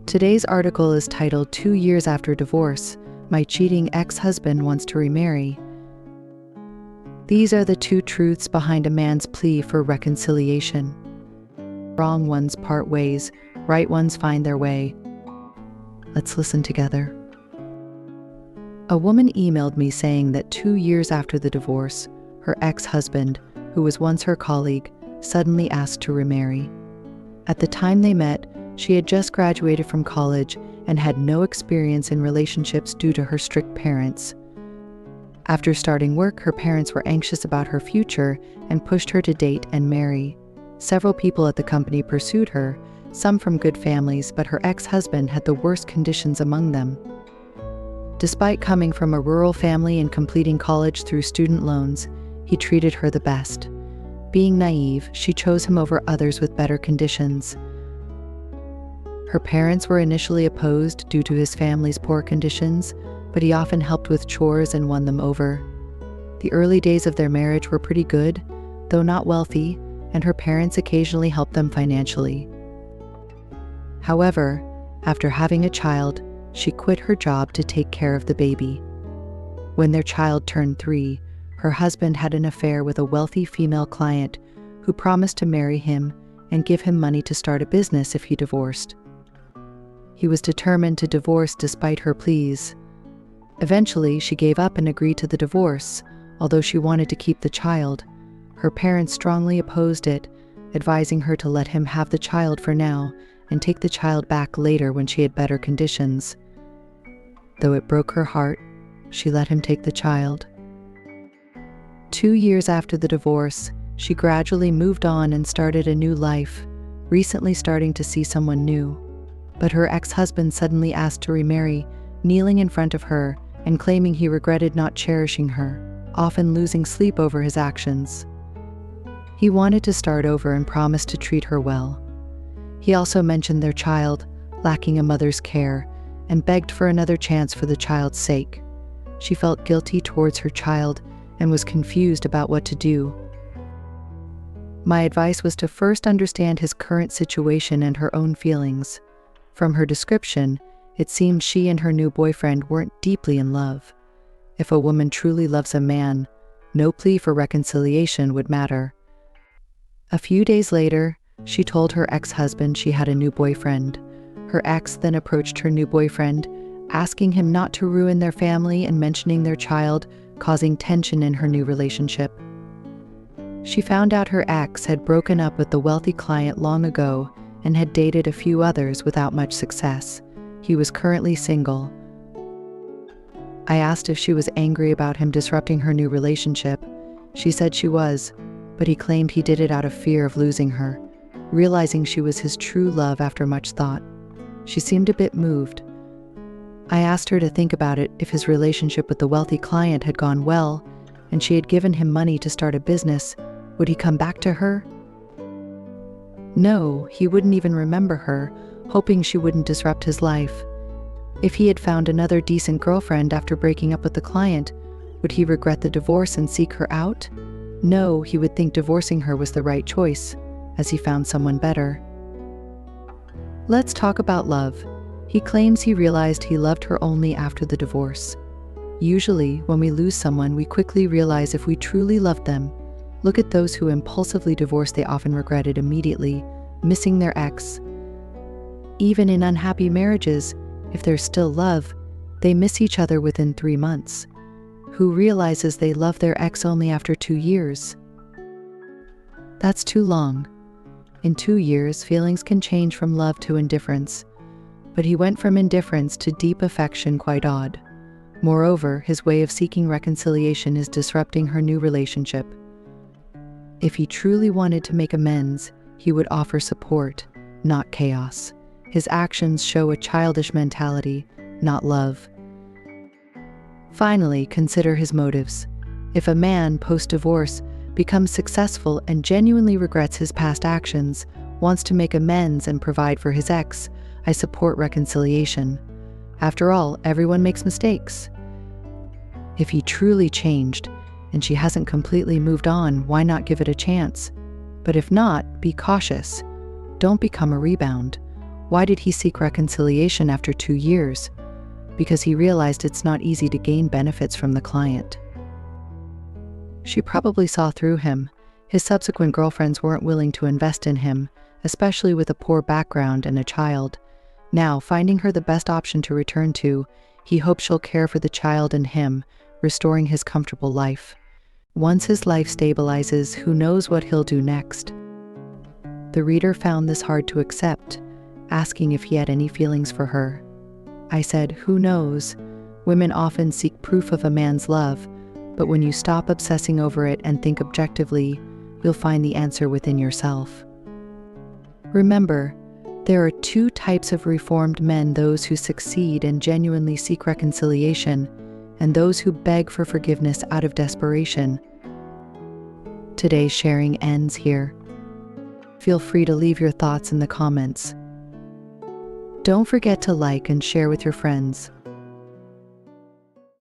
Today's article is titled 2 Years After Divorce, My Cheating Ex-Husband Wants to Remarry. These are the two truths behind a man's plea for reconciliation. Wrong ones part ways, right ones find their way. Let's listen together. A woman emailed me saying that 2 years after the divorce, her ex-husband, who was once her colleague, suddenly asked to remarry. At the time they met, she had just graduated from college and had no experience in relationships due to her strict parents. After starting work, her parents were anxious about her future and pushed her to date and marry. Several people at the company pursued her, some from good families, but her ex-husband had the worst conditions among them. Despite coming from a rural family and completing college through student loans, he treated her the best. Being naive, she chose him over others with better conditions. Her parents were initially opposed due to his family's poor conditions, but he often helped with chores and won them over. The early days of their marriage were pretty good, though not wealthy, and her parents occasionally helped them financially. However, after having a child, she quit her job to take care of the baby. When their child turned 3, her husband had an affair with a wealthy female client who promised to marry him and give him money to start a business if he divorced. He was determined to divorce despite her pleas. Eventually, she gave up and agreed to the divorce, although she wanted to keep the child. Her parents strongly opposed it, advising her to let him have the child for now and take the child back later when she had better conditions. Though it broke her heart, she let him take the child. 2 years after the divorce, she gradually moved on and started a new life, recently starting to see someone new. But her ex-husband suddenly asked to remarry, kneeling in front of her and claiming he regretted not cherishing her, often losing sleep over his actions. He wanted to start over and promised to treat her well. He also mentioned their child, lacking a mother's care, and begged for another chance for the child's sake. She felt guilty towards her child and was confused about what to do. My advice was to first understand his current situation and her own feelings. From her description, it seemed she and her new boyfriend weren't deeply in love. If a woman truly loves a man, no plea for reconciliation would matter. A few days later, she told her ex-husband she had a new boyfriend. Her ex then approached her new boyfriend, asking him not to ruin their family and mentioning their child, causing tension in her new relationship. She found out her ex had broken up with the wealthy client long ago and had dated a few others without much success. He was currently single. I asked if she was angry about him disrupting her new relationship. She said she was, but he claimed he did it out of fear of losing her, realizing she was his true love after much thought. She seemed a bit moved. I asked her to think about it if his relationship with the wealthy client had gone well and she had given him money to start a business, would he come back to her? No, he wouldn't even remember her, hoping she wouldn't disrupt his life. If he had found another decent girlfriend after breaking up with the client, would he regret the divorce and seek her out? No, he would think divorcing her was the right choice, as he found someone better. Let's talk about love. He claims he realized he loved her only after the divorce. Usually, when we lose someone, we quickly realize if we truly loved them. Look at those who impulsively divorce; they often regret it immediately, missing their ex. Even in unhappy marriages, if there's still love, they miss each other within 3 months. Who realizes they love their ex only after 2 years? That's too long. In 2 years, feelings can change from love to indifference. But he went from indifference to deep affection, quite odd. Moreover, his way of seeking reconciliation is disrupting her new relationship. If he truly wanted to make amends, he would offer support, not chaos. His actions show a childish mentality, not love. Finally, consider his motives. If a man, post-divorce, becomes successful and genuinely regrets his past actions, wants to make amends and provide for his ex, I support reconciliation. After all, everyone makes mistakes. If he truly changed, and she hasn't completely moved on, why not give it a chance? But if not, be cautious. Don't become a rebound. Why did he seek reconciliation after 2 years? Because he realized it's not easy to gain benefits from the client. She probably saw through him. His subsequent girlfriends weren't willing to invest in him, especially with a poor background and a child. Now, finding her the best option to return to, he hopes she'll care for the child and him, restoring his comfortable life. Once his life stabilizes, who knows what he'll do next? The reader found this hard to accept, asking if he had any feelings for her. I said, "Who knows? Women often seek proof of a man's love, but when you stop obsessing over it and think objectively, you'll find the answer within yourself." Remember, there are 2 types of reformed men: those who succeed and genuinely seek reconciliation, and those who beg for forgiveness out of desperation. Today's sharing ends here. Feel free to leave your thoughts in the comments. Don't forget to like and share with your friends.